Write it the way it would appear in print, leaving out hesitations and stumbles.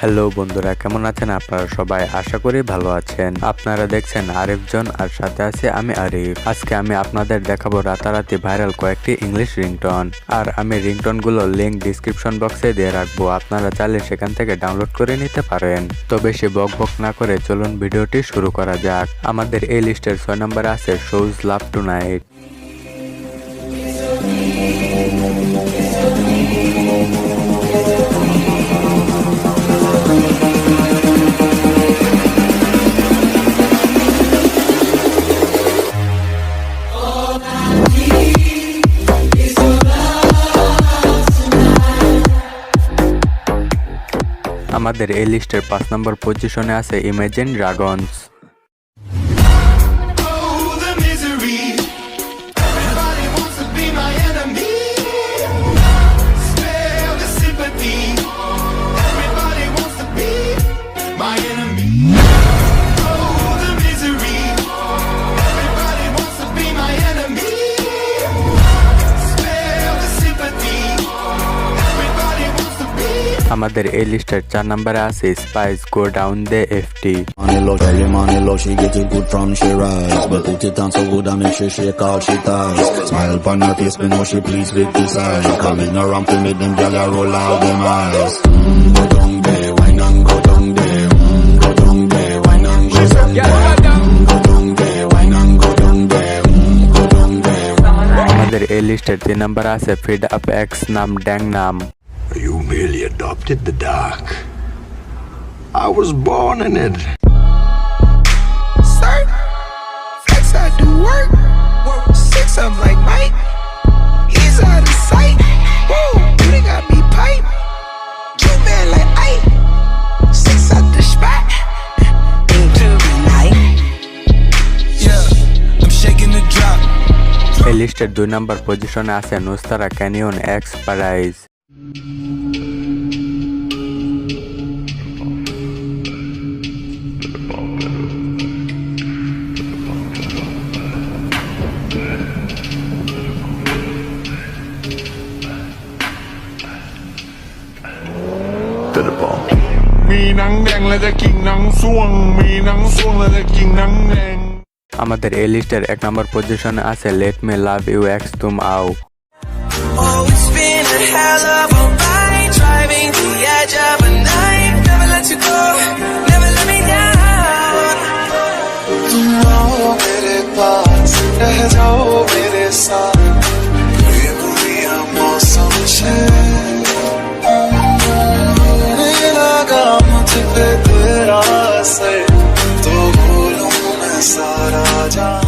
Hello বন্ধুরা, কেমন আছেন আপনারা সবাই? আশা করি ভালো আছেন। আপনারা দেখছেন আরিফজন, আর সাথে আছে আমি আরিফ। আজকে আমি আপনাদের দেখাবো রাতারাতি ভাইরাল কয়েকটি ইংলিশ রিংটোন। আর আমি রিংটোন গুলোর লিঙ্ক ডিসক্রিপশন বক্সে দিয়ে রাখবো, আপনারা চাইলে সেখান থেকে ডাউনলোড করে নিতে পারেন। তো বেশি বক না করে চলুন ভিডিওটি শুরু করা যাক। আমাদের এই লিস্টের 6 নম্বরে আছে SHOUSE-LOVE টুনাইট। আমাদের এই লিস্টের 5 নম্বর পজিশনে আছে ইমাজিন ড্রাগনস। আমাদের এই লিস্টের 4 নম্বরে আছে স্পাইস গো ডাউন দে এফটি। Money low, she get it good from she rise, but put it on so good I make sure shake out she ties. Smile upon her face, me know she pleased with this eye. Coming around to make them gyal roll out them eyes. Go down there, wine and go down there. Go down there, wine and go down there. Go down there, wine and go down there. Go down there. আমাদের এই লিস্টের 3 নম্বরে আছে feed up x নাম ড্যাং নাম। You merely adopted the dark. I was born in it. Sir, flex I do work. 6 I'm like Mike. He's out of sight. Whoa, they got me pipe. You man like Ike. 6 out the spot. Into the night. Yeah, I'm shaking the drop. এই লিস্টের 2 নম্বর পজিশনে আছে NUESTRA canyon এক্স প্যারাইজ। To the ball. มีหนังแดงและจะกิ่งหนังส่วงมีหนังส่วงและจะกิ่งหนังแดง আমাদের এই লিস্টের 1 নম্বর পজিশনে আছে let me love you ex তুম আও। Oh, it's been a hell of a ride, driving to the edge of a night. Never let you go, never let me down. तुम आओ मेरे पास, रह जाओ मेरे साथ. ये दुनिया मौसम छे. लगा मुझ पे तेरा असर, तो भूलूं मैं सारा जान.